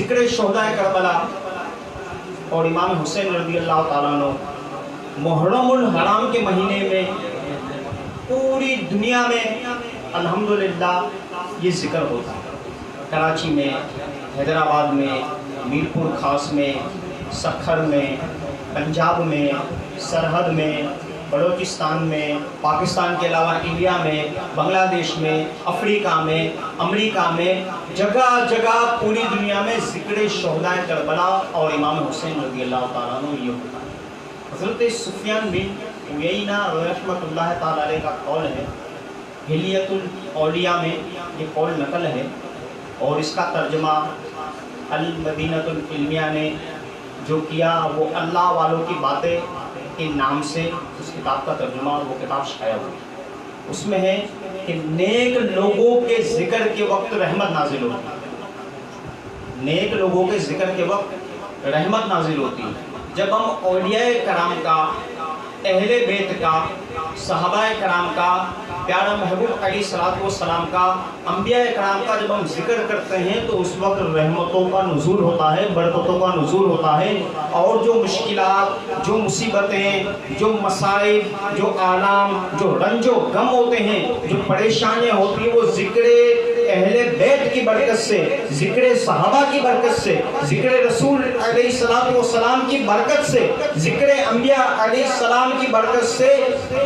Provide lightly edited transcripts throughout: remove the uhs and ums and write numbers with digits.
ذکر شہداء کربلا اور امام حسین رضی اللہ تعالیٰ عنہ محرم الحرام کے مہینے میں پوری دنیا میں الحمدللہ یہ ذکر ہوتا ہے. کراچی میں، حیدرآباد میں، میرپور خاص میں، سکھر میں، پنجاب میں، سرحد میں، بلوچستان میں، پاکستان کے علاوہ انڈیا میں، بنگلہ دیش میں، افریقہ میں، امریکہ میں، جگہ جگہ پوری دنیا میں ذکر شہداء کربلا اور امام حسین رضی اللہ تعالیٰ عنہ یہ ہوتا ہے. حضرت سفیان بن عیینہ رحمۃ اللہ تعالیٰ علیہ کا قول ہے، ہلیۃ الاولیاء میں یہ قول نقل ہے، اور اس کا ترجمہ المدینۃ العلمیہ نے جو کیا وہ اللہ والوں کی باتیں کے نام سے اس کتاب کا ترجمہ اور وہ کتاب شائع ہوئی. اس میں ہے کہ نیک لوگوں کے ذکر کے وقت رحمت نازل ہوتی ہے. نیک لوگوں کے ذکر کے وقت رحمت نازل ہوتی ہے. جب ہم اولیاء کرام کا، اہل بیت کا، صحابہ کرام کا، پیارا محبوب علیہ الصلوۃ والسلام کا، انبیاء کرام کا جب ہم ذکر کرتے ہیں تو اس وقت رحمتوں کا نزول ہوتا ہے، برکتوں کا نزول ہوتا ہے، اور جو مشکلات، جو مصیبتیں، جو مصائب، جو آلام، جو رنج و غم ہوتے ہیں، جو پریشانیاں ہوتی ہیں، وہ ذکر اہل بیت کی برکت سے، ذکر صحابہ کی برکت سے، ذکر رسول علیہ الصلوۃ والسلام کی برکت سے، ذکر انبیاء علیہ السلام کی برکت سے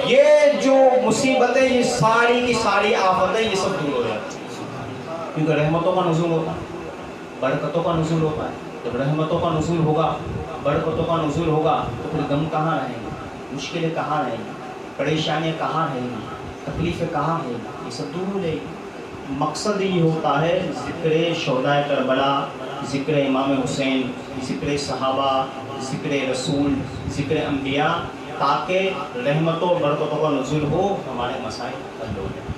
یہ جو مصیبتیں، یہ ساری کی ساری آفتیں یہ سب دور ہو جاتی ہیں. کیونکہ رحمتوں کا نزول ہوتا ہے، برکتوں کا نزول ہوتا ہے. جب رحمتوں کا نزول ہوگا، برکتوں کا نزول ہوگا تو پھر غم کہاں رہیں گے، مشکلیں کہاں رہیں گی، پریشانیاں کہاں رہیں گی، تکلیفیں کہاں رہیں گی، یہ سب دور ہو جائے گی. مقصد یہ ہوتا ہے ذکر شہداء کربلا، ذکر امام حسین، ذکر صحابہ، ذکر رسول، ذکر انبیاء، تاکہ رحمتوں اور برکتوں کا نزول ہو، ہمارے مسائل حل ہو جائیں.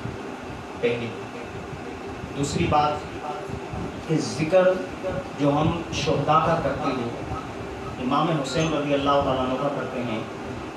پہلی. دوسری بات کہ ذکر جو ہم شہداء کا کرتے ہیں، امام حسین رضی اللہ تعالیٰ عنہ کا کرتے ہیں،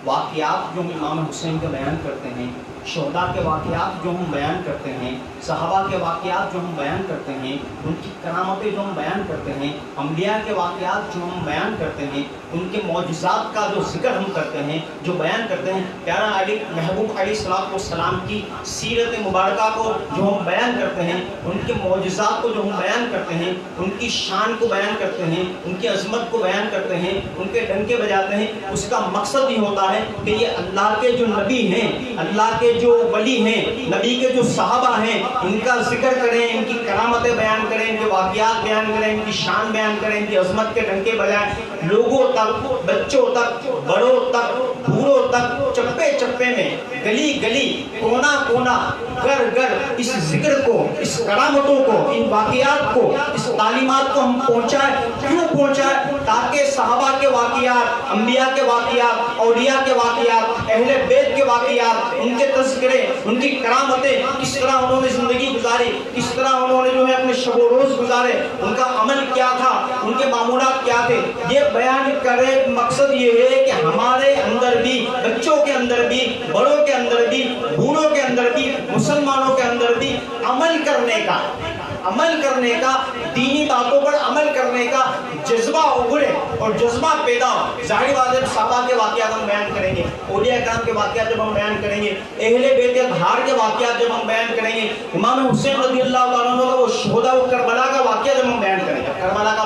واقعات جو ہم امام حسین کا بیان کرتے ہیں، شہداء کے واقعات جو ہم بیان کرتے ہیں، صحابہ کے واقعات جو ہم بیان کرتے ہیں، ان کی کرامتیں جو ہم بیان کرتے ہیں، انبیاء کے واقعات جو ہم بیان کرتے ہیں، ان کے معجزات کا جو ذکر ہم کرتے ہیں، جو بیان کرتے ہیں، پیارا علی محبوب علیہ الصلوۃ والسلام کی سیرت مبارکہ کو جو ہم بیان کرتے ہیں، ان کے معجزات کو جو ہم بیان کرتے ہیں، ان کی شان کو بیان کرتے ہیں، ان کی عظمت کو بیان کرتے ہیں، ان کے ڈنکے بجاتے ہیں. اس کا مقصد یہ ہوتا ہے کہ یہ اللہ کے جو نبی ہیں، اللہ کے جو ولی ہیں، نبی کے جو صحابہ ہیں، ان کا ذکر کریں، ان کی کرامتیں بیان کریں، ان کے واقعات بیان کریں، ان کی شان بیان کریں، ان کی عظمت کے ڈنکے بجائیں. لوگوں تک، بچوں تک، بڑوں تک، بوڑھوں تک، چپے چپے میں، گلی گلی، کونا کونا، گھر گھر اس ذکر کو، اس کرامتوں کو، ان واقعات کو، اس تعلیمات کو ہم پہنچائیں. کیوں پہنچائیں؟ تاکہ صحابہ کے واقعات، انبیاء کے واقعات، اولیاء کے واقعات، اہل بیت کے واقعات، ان کے تذکرے، ان کی کرامتیں، کس طرح انہوں نے زندگی گزاری، کس طرح انہوں نے جو ہے اپنے شب و روز گزارے، ان کا عمل کیا تھا، ان کے معمولات کیا تھے، یہ بیان کرے. مقصد یہ ہے کہ ہمارے اندر بھی، بچوں کے اندر بھی، بڑوں کے اندر بھی، بوڑھوں کے اندر بھی، مسلمانوں کے اندر بھی عمل کرنے کا، دینی باتوں پر عمل کرنے کا جذبہ ابھرے اور جذبہ پیدا ہو. ظاہر بات ہے صحابہ کے واقعات ہم بیان کریں گے، اولیاء کرام کے واقعات جب ہم بیان کریں گے، اہل بیت اطہار کے واقعات جب ہم بیان کریں گے، امام حسین رضی اللہ تعالیٰ عنہ کا وہ شہداء و کربلا کا واقعہ جب ہم بیان کریں گے، کربلا کا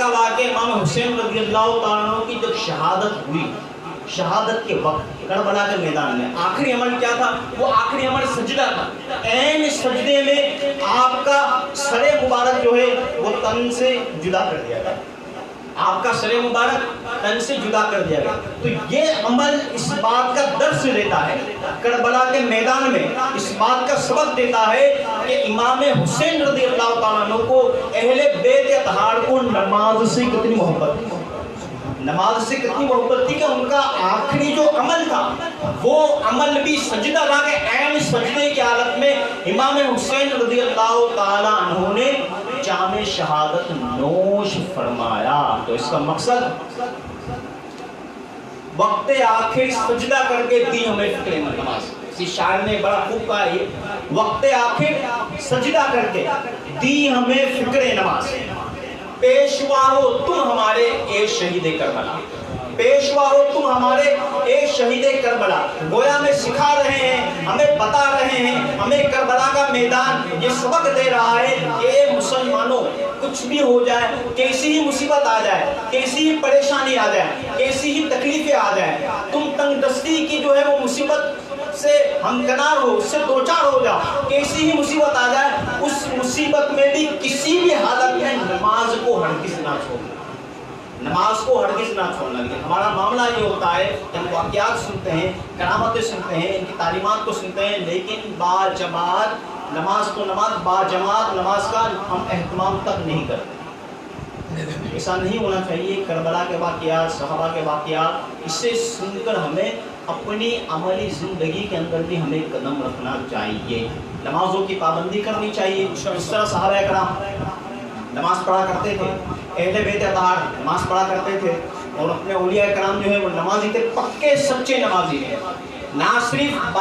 واقعہ امام حسین رضی اللہ تعالیٰ عنہ کی جب شہادت ہوئی، شہادت کے وقت کربلا کے میدان میں آخری عمل کیا تھا؟ وہ آخری عمل سجدہ تھا. عین سجدے میں آپ کا سر مبارک جو ہے وہ تن سے جدا کر دیا گیا. آپ کا سر مبارک تن سے جدا کر دیا گیا. تو یہ عمل اس بات کا درس دیتا ہے، کربلا کے میدان میں اس بات کا سبق دیتا ہے کہ امام حسین رضی اللہ تعالیٰ عنہ کو، اہل بیت اطہار کو نماز سے کتنی محبت تھی، نماز سے کتنی محبت تھی کہ ان کا آخری جو عمل تھا وہ عمل بھی سجدہ تھا کہ عین سجدے کی حالت میں امام حسین رضی اللہ تعالیٰ عنہ نے جام شہادت نوش فرمایا. تو اس کا مقصد وقت آخر سجدہ کر کے دی ہمیں فکر نماز. اسی شاعر نے بڑا خوب کہا وقت آخر سجدہ کر کے دی ہمیں فکر نماز، پیشوا ہو تم ہمارے اے شہید کربلا، پیشوا ہو تم ہمارے اے شہید کربلا۔ گویا ہمیں سکھا رہے ہیں، ہمیں بتا رہے ہیں، ہمیں کربلا کا میدان یہ سبق دے رہا ہے کہ اے مسلمانوں، کچھ بھی ہو جائے، کیسی ہی مصیبت آ جائے، کیسی ہی پریشانی آ جائے، کیسی ہی تکلیفیں آ جائے، تم تنگ دستی کی جو ہے وہ مصیبت سے ہمکنار ہو، اس سے دوچار ہو جاؤ، کیسی ہی مصیبت آ جائے، اس مصیبت میں بھی کسی بھی حالت میں نماز کو ہرگز نہ چھوڑنا، نماز کو ہرگز نہ چھوڑنا۔ لیکن ہمارا معاملہ یہ ہوتا ہے کہ ہم واقعات سنتے ہیں، کرامتیں سنتے ہیں، ان کی تعلیمات کو سنتے ہیں، لیکن با جماعت نماز تو نماز، با جماعت نماز کا ہم اہتمام تک نہیں کرتے۔ ایسا نہیں ہونا چاہیے۔ کربلا کے واقعات، صحابہ کے واقعات، اسے سن کر ہمیں اپنی عملی زندگی کے اندر بھی ہمیں قدم رکھنا چاہیے۔ نمازوں کی پابندی کرنی چاہیے۔ اس طرح صحابہ کرام نماز پڑھا کرتے تھے، اہل بیت اطہار نماز پڑھا کرتے تھے، اور اپنے اولیاء کرام جو ہے وہ نمازی تھے، پکے سچے نمازی ہیں۔ نہ صرف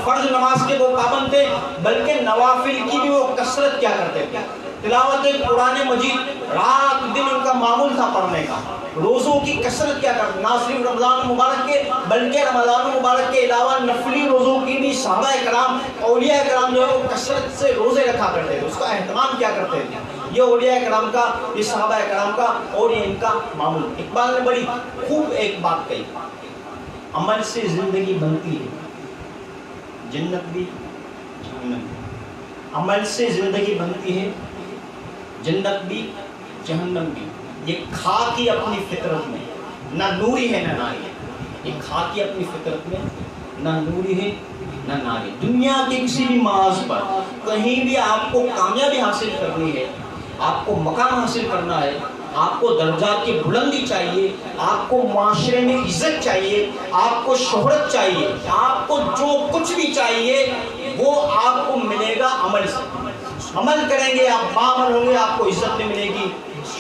فرض نماز کے وہ پابند تھے، بلکہ نوافل کی بھی وہ کثرت کیا کرتے تھے۔ تلاوت قرآن مجید رات دن ان کا معمول تھا پڑھنے کا۔ روزوں کی کثرت کیا کرتے، نہ صرف رمضان مبارک کے بلکہ رمضان مبارک کے علاوہ نفلی روزوں کی بھی صحابہ کرام، اولیاء کرام جو ہے وہ کثرت سے روزے رکھا کرتے تھے، اس کا اہتمام کیا کرتے تھے۔ یہ اولیاء کرام کا، یہ صحابہ کرام کا اور یہ ان کا معمول۔ اقبال نے بڑی خوب ایک بات کہی، عمل سے زندگی بنتی ہے جنت بھی جہنم بھی، عمل سے زندگی بنتی ہے جنت بھی جہنم بھی۔ یہ خاکی اپنی فطرت میں، نہ نوری ہے نہ ناری ہے، یہ خاکی اپنی فطرت میں، نہ نوری ہے نہ ناری۔ دنیا کے کسی بھی معاذ پر کہیں بھی آپ کو کامیابی حاصل کرنی ہے، آپ کو مقام حاصل کرنا ہے، آپ کو درجات کی بلندی چاہیے، آپ کو معاشرے میں عزت چاہیے، آپ کو شہرت چاہیے، آپ کو جو کچھ بھی چاہیے وہ آپ کو ملے گا عمل سے۔ عمل کریں گے، آپ باعمل ہوں گے، آپ کو عزت بھی ملے گی،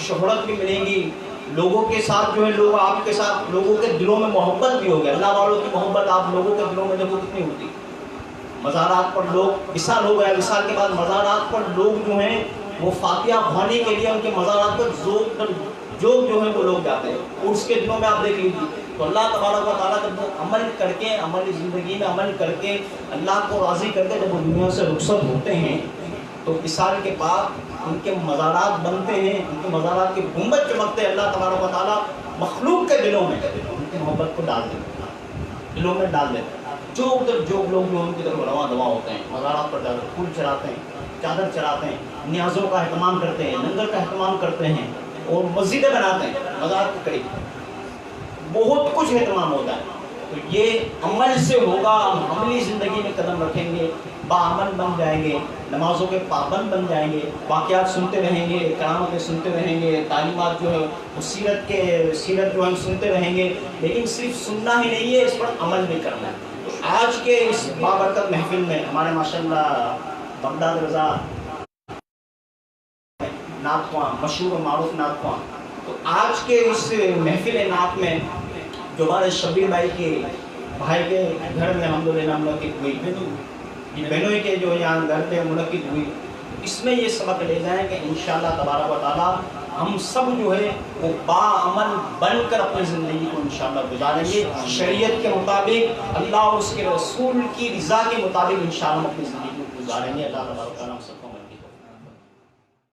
شہرت بھی ملے گی، لوگوں کے ساتھ جو ہے لوگ آپ کے ساتھ، لوگوں کے دلوں میں محبت بھی ہوگی۔ اللہ والوں کی محبت آپ لوگوں کے دلوں میں دیکھو کتنی ہوتی۔ مزارات پر لوگ، وصال ہو گیا، وصال کے بعد مزارات پر لوگ جو ہیں وہ فاتحہ بھانے کے لیے ان کے مزارات پر جو ہے وہ لوگ جاتے ہیں، اور اس کے دنوں میں آپ دیکھ لیجیے تو اللہ تبارک و تعالیٰ جب وہ عمل کر کے، عملی زندگی میں عمل کر کے اللہ کو راضی کر کے جب وہ دنیا سے رخصت ہوتے ہیں تو وصال کے بعد ان کے مزارات بنتے ہیں، ان کے مزارات کے گنبد چمکتے ہیں۔ اللہ تبارک و تعالیٰ مخلوق کے دلوں میں ان کی محبت کو ڈال دیتے ہیں، دلوں میں ڈال دیتے ہیں۔ جو لوگ جو ان کی طرف رواں دواں ہوتے ہیں، مزارات پر جاتے ہیں، پھول چڑھاتے ہیں، چادر چڑھاتے ہیں، نیازوں کا اہتمام کرتے ہیں، لنگر کا اہتمام کرتے ہیں، اور مسجدیں بناتے ہیں مزار کے قریب، بہت کچھ اہتمام ہوتا ہے۔ تو یہ عمل سے ہوگا، ہم عملی زندگی میں قدم رکھیں گے، باعمل بن جائیں گے، نمازوں کے پابند بن جائیں گے، واقعات سنتے رہیں گے، کرامتیں سنتے رہیں گے، تعلیمات جو ہے سیرت جو ہم سنتے رہیں گے، لیکن صرف سننا ہی نہیں ہے، اس پر عمل بھی کرنا ہے۔ آج کے اس بابرکت محفل میں ہمارے ماشاءاللہ بغداد رضا نعت خواں، مشہور و معروف نعت خواں، تو آج کے اس محفل نعت میں جو ہمارے شبیر بھائی کے بھائی کے گھر میں الحمدللہ منعقد ہوئی، یہ بہنوئی کے جو یہاں گھر پہ منعقد ہوئی، اس میں یہ سبق لے جائیں کہ انشاءاللہ تبارک و تعالیٰ ہم سب جو ہے وہ باعمل بن کر اپنی زندگی کو انشاءاللہ گزاریں گے، شریعت کے مطابق، اللہ اور اس کے رسول کی رضا کے مطابق انشاءاللہ ہم اپنی زندگی کو گزاریں گے۔ اللہ تبارک و تعالیٰ ہم سب کو